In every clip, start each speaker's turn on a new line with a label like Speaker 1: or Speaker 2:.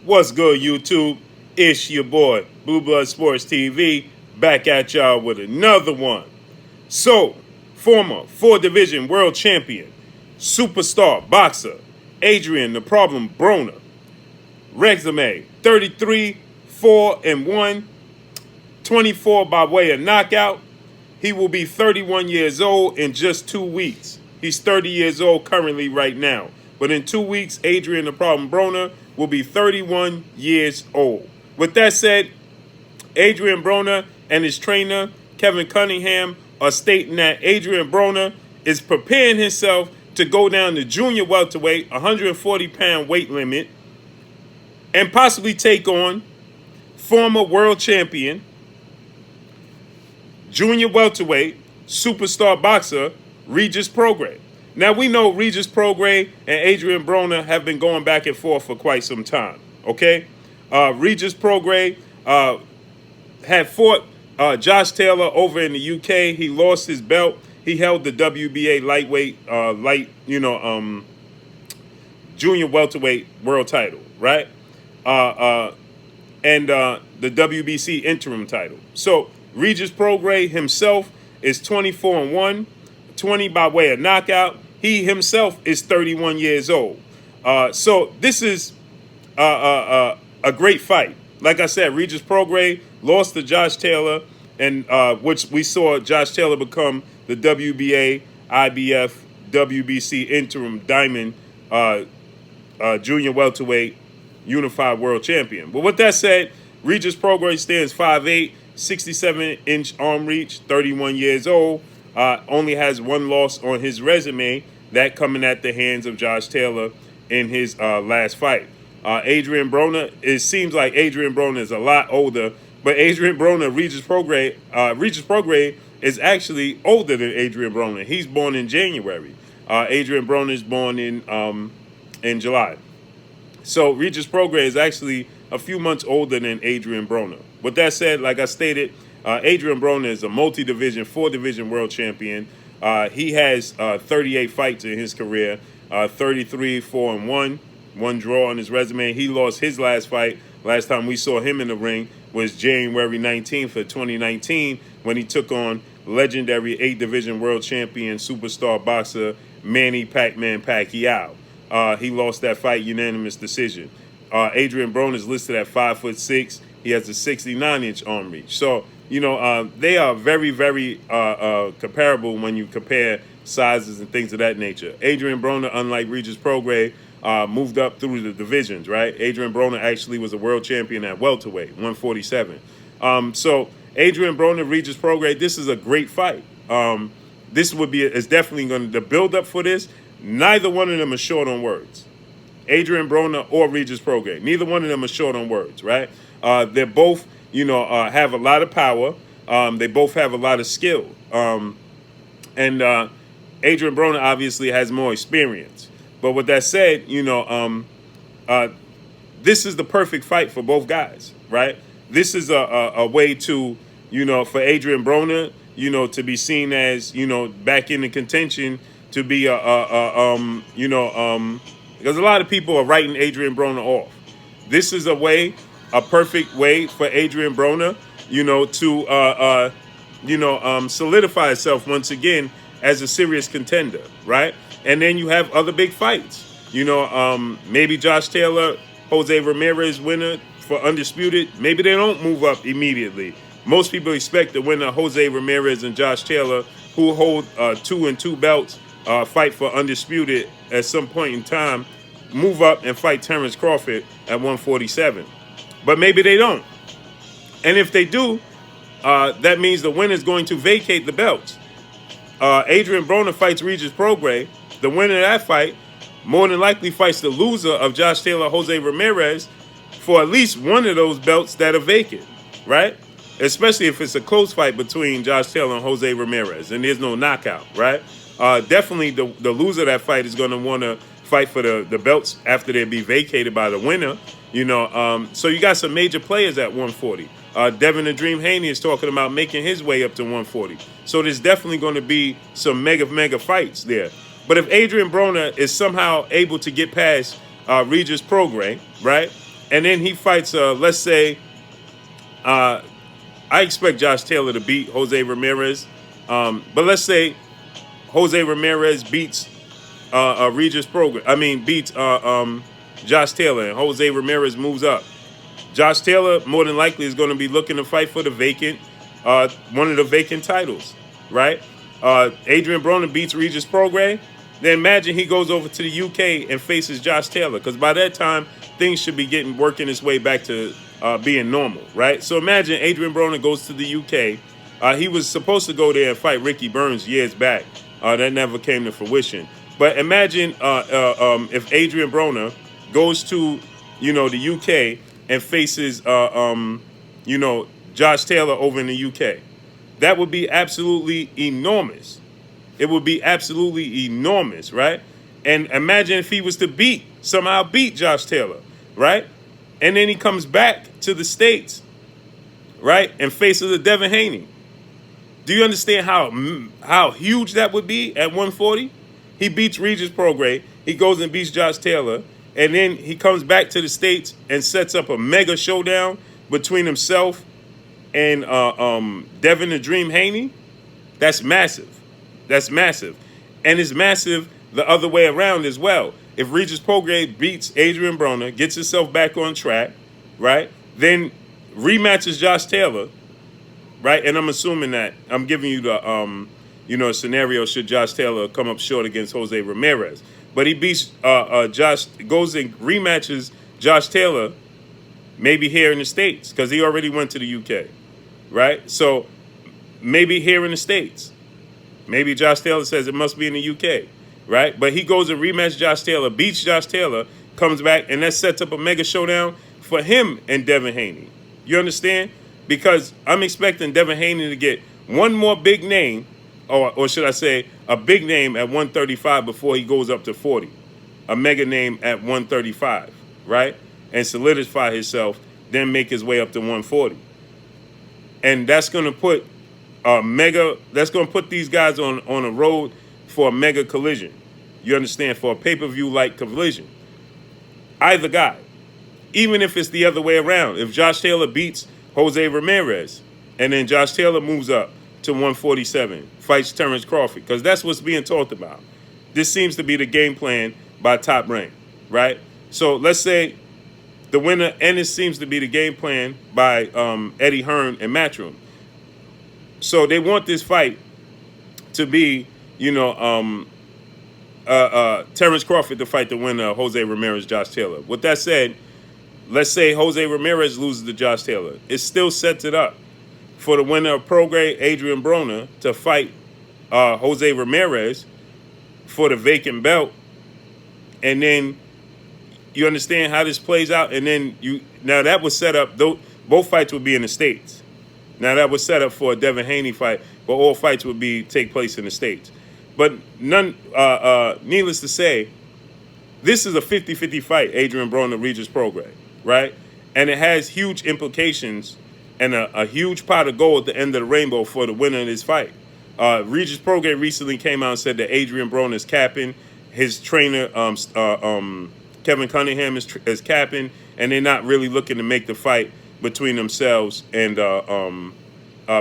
Speaker 1: What's good, YouTube? It's your boy, Blue Blood Sports TV, back at y'all with another one. So, former 4-division world champion, superstar boxer, Adrien "The Problem" Broner, resume 33, 4-1, 24 by way of knockout. He will be 31 years old in just 2 weeks. He's 30 years old currently right now. But in 2 weeks, Adrien "The Problem" Broner will be 31 years old. With that said, Adrien Broner and his trainer, Kevin Cunningham, are stating that Adrien Broner is preparing himself to go down to junior welterweight, 140-pound weight limit, and possibly take on former world champion, junior welterweight, superstar boxer, Regis Prograis. Now, we know Regis Prograis and Adrien Broner have been going back and forth for quite some time, okay? Regis Prograis had fought Josh Taylor over in the UK. He lost his belt. He held the WBA lightweight, junior welterweight world title, right? And the WBC interim title. So, Regis Prograis himself is 24-1, 20 by way of knockout. He himself is 31 years old. So this is a great fight. Like I said, Regis Prograis lost to Josh Taylor, and which we saw Josh Taylor become the WBA, IBF, WBC interim diamond junior welterweight unified world champion. But with that said, Regis Prograis stands 5'8", 67-inch arm reach, 31 years old. Only has one loss on his resume, that coming at the hands of Josh Taylor in his last fight. Adrien Broner, it seems like Adrien Broner is a lot older, but Adrien Broner, Regis Prograis is actually older than Adrien Broner. He's born in January. Adrien Broner is born in July. So Regis Prograis is actually a few months older than Adrien Broner. With that said, like I stated, Adrien Broner is a multi-division, 4-division world champion. He has 38 fights in his career, 33, 4-1, one draw on his resume. He lost his last fight. Last time we saw him in the ring was January 19th of 2019 when he took on legendary 8-division world champion, superstar boxer Manny Pac-Man Pacquiao. He lost that fight, unanimous decision. Adrien Broner is listed at 5'6". He has a 69-inch arm reach. So, they are very, very comparable when you compare sizes and things of that nature. Adrien Broner, unlike Regis Prograis, moved up through the divisions, right? Adrien Broner actually was a world champion at welterweight, 147. So Adrien Broner, Regis Prograis, this is a great fight. This is definitely going to, the build up for this, neither one of them is short on words. Adrien Broner or Regis Prograis, neither one of them are short on words, right? They're both, have a lot of power. They both have a lot of skill. And Adrien Broner obviously has more experience. But with that said, this is the perfect fight for both guys, right? This is a way to, for Adrien Broner, to be seen as, back in the contention, to be because a lot of people are writing Adrien Broner off. This is a perfect way for Adrien Broner, to solidify itself once again as a serious contender, right? And then you have other big fights. Maybe Josh Taylor, Jose Ramirez winner for undisputed. Maybe they don't move up immediately. Most people expect the winner, Jose Ramirez and Josh Taylor, who hold 2 and 2 belts, fight for undisputed at some point in time, move up and fight Terrence Crawford at 147. But maybe they don't. And if they do, that means the winner is going to vacate the belts. Adrien Broner fights Regis Prograis. The winner of that fight more than likely fights the loser of Josh Taylor, Jose Ramirez, for at least one of those belts that are vacant, right? Especially if it's a close fight between Josh Taylor and Jose Ramirez and there's no knockout, right? Definitely the loser of that fight is going to want to fight for the belts after they be vacated by the winner, So you got some major players at 140. Devin the Dream Haney is talking about making his way up to 140. So there's definitely going to be some mega fights there. But if Adrien Broner is somehow able to get past Regis Prograis, right, and then he fights, let's say, I expect Josh Taylor to beat Jose Ramirez. But let's say Jose Ramirez beats Regis Prograis. I mean, beats Josh Taylor, and Jose Ramirez moves up. Josh Taylor more than likely is going to be looking to fight for the vacant, one of the vacant titles, right? Adrien Broner beats Regis Prograis. Then imagine he goes over to the UK and faces Josh Taylor, because by that time things should be working its way back to being normal, right? So imagine Adrien Broner goes to the UK. He was supposed to go there and fight Ricky Burns years back. That never came to fruition. But imagine if Adrien Broner goes to, the UK and faces, Josh Taylor over in the UK. That would be absolutely enormous. It would be absolutely enormous, right? And imagine if he was to somehow beat Josh Taylor, right? And then he comes back to the States, right? And faces a Devin Haney. Do you understand how huge that would be at 140? He beats Regis Prograis. He goes and beats Josh Taylor. And then he comes back to the States and sets up a mega showdown between himself and Devin the Dream Haney. That's massive. That's massive. And it's massive the other way around as well. If Regis Prograis beats Adrien Broner, gets himself back on track, right? Then rematches Josh Taylor, right? And I'm assuming that I'm giving you the scenario should Josh Taylor come up short against Jose Ramirez. But he beats goes and rematches Josh Taylor, maybe here in the States, because he already went to the UK, right? So maybe here in the States. Maybe Josh Taylor says it must be in the UK, right? But he goes and rematches Josh Taylor, beats Josh Taylor, comes back, and that sets up a mega showdown for him and Devin Haney. You understand? Because I'm expecting Devin Haney to get one more big name, or should I say a big name at 135 before he goes up to 40. A mega name at 135, right? And solidify himself, then make his way up to 140. And that's going to put that's going to put these guys on a road for a mega collision. You understand? For a pay-per-view like collision. Either guy. Even if it's the other way around. If Josh Taylor beats Jose Ramirez, and then Josh Taylor moves up to 147, fights Terrence Crawford, because that's what's being talked about. This seems to be the game plan by Top Rank, right? So let's say the winner, and it seems to be the game plan by Eddie Hearn and Matchroom. So they want this fight to be, Terrence Crawford to fight the winner of Jose Ramirez, Josh Taylor. With that said, let's say Jose Ramirez loses to Josh Taylor. It still sets it up for the winner of Prograis, Adrien Broner, to fight Jose Ramirez for the vacant belt. And then you understand how this plays out. And then now that was set up, both fights would be in the States. Now that was set up for a Devin Haney fight, but all fights would take place in the States. But needless to say, this is a 50-50 fight, Adrien Broner, Regis Prograis, right? And it has huge implications and a huge pot of gold at the end of the rainbow for the winner of this fight. Regis Prograis recently came out and said that Adrien Broner is capping. His trainer, Kevin Cunningham, is capping, and they're not really looking to make the fight between themselves and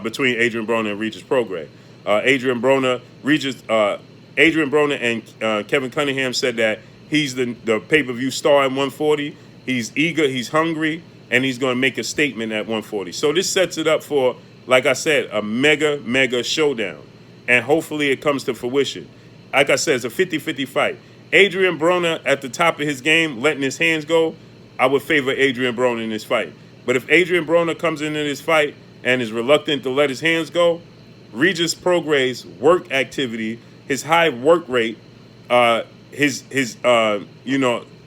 Speaker 1: between Adrien Broner and Regis Prograis. Adrien Broner and Kevin Cunningham said that he's the pay-per-view star at 140. He's eager, he's hungry, and he's going to make a statement at 140. So this sets it up for, like I said, a mega showdown. And hopefully it comes to fruition. Like I said, it's a 50-50 fight. Adrien Broner at the top of his game, letting his hands go, I would favor Adrien Broner in this fight. But if Adrien Broner comes into this fight and is reluctant to let his hands go, Regis Prograis' work activity, his high work rate, his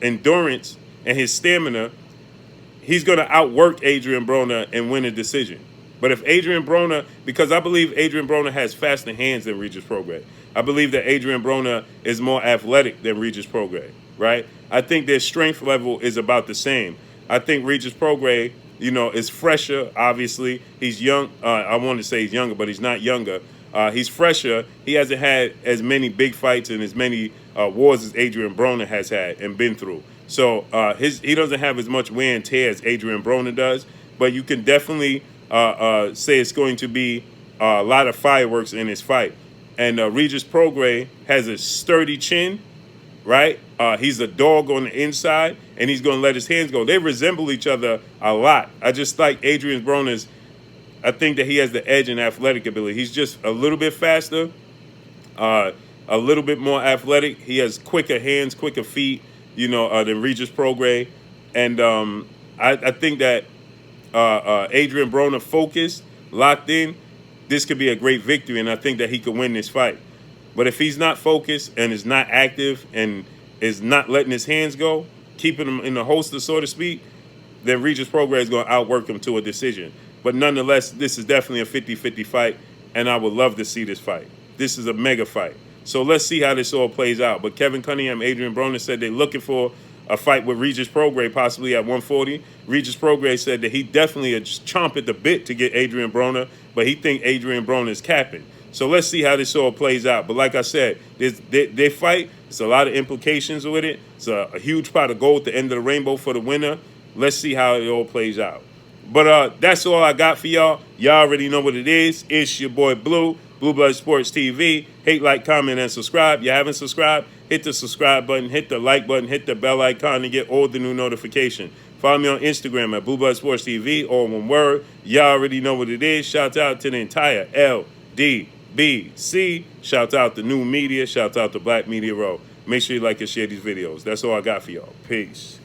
Speaker 1: endurance and his stamina, he's going to outwork Adrien Broner and win a decision. But if Adrien Broner, because I believe Adrien Broner has faster hands than Regis Prograis. I believe that Adrien Broner is more athletic than Regis Prograis, right? I think their strength level is about the same. I think Regis Prograis, is fresher, obviously. He's young. I want to say he's younger, but he's not younger. He's fresher. He hasn't had as many big fights and as many wars as Adrien Broner has had and been through. So he doesn't have as much wear and tear as Adrien Broner does, but you can definitely say it's going to be a lot of fireworks in his fight. And Regis Prograis has a sturdy chin, right? He's a dog on the inside, and he's going to let his hands go. They resemble each other a lot. I just like Adrien Broner's. I think that he has the edge in athletic ability. He's just a little bit faster, a little bit more athletic. He has quicker hands, quicker feet, than Regis Prograis. And I think that Adrien Broner focused, locked in, this could be a great victory, and I think that he could win this fight. But if he's not focused and is not active and is not letting his hands go, keeping him in the holster, so to speak, then Regis Prograis is going to outwork him to a decision. But nonetheless, this is definitely a 50-50 fight, and I would love to see this fight. This is a mega fight. So let's see how this all plays out. But Kevin Cunningham, Adrien Broner said they're looking for a fight with Regis Prograis, possibly at 140. Regis Prograis said that he definitely is chomp at the bit to get Adrien Broner, but he think Adrien Broner is capping. So let's see how this all plays out. But like I said, they fight. There's a lot of implications with it. It's a huge pot of gold at the end of the rainbow for the winner. Let's see how it all plays out. But that's all I got for y'all. Y'all already know what it is. It's your boy Blue, Blue Blood Sports TV. Hate, like, comment, and subscribe. You haven't subscribed? Hit the subscribe button, hit the like button, hit the bell icon to get all the new notification. Follow me on Instagram at Blue Blood Sports TV, all one word. Y'all already know what it is. Shout out to the entire LDBC. Shout out to New Media. Shout out to Black Media Row. Make sure you like and share these videos. That's all I got for y'all. Peace.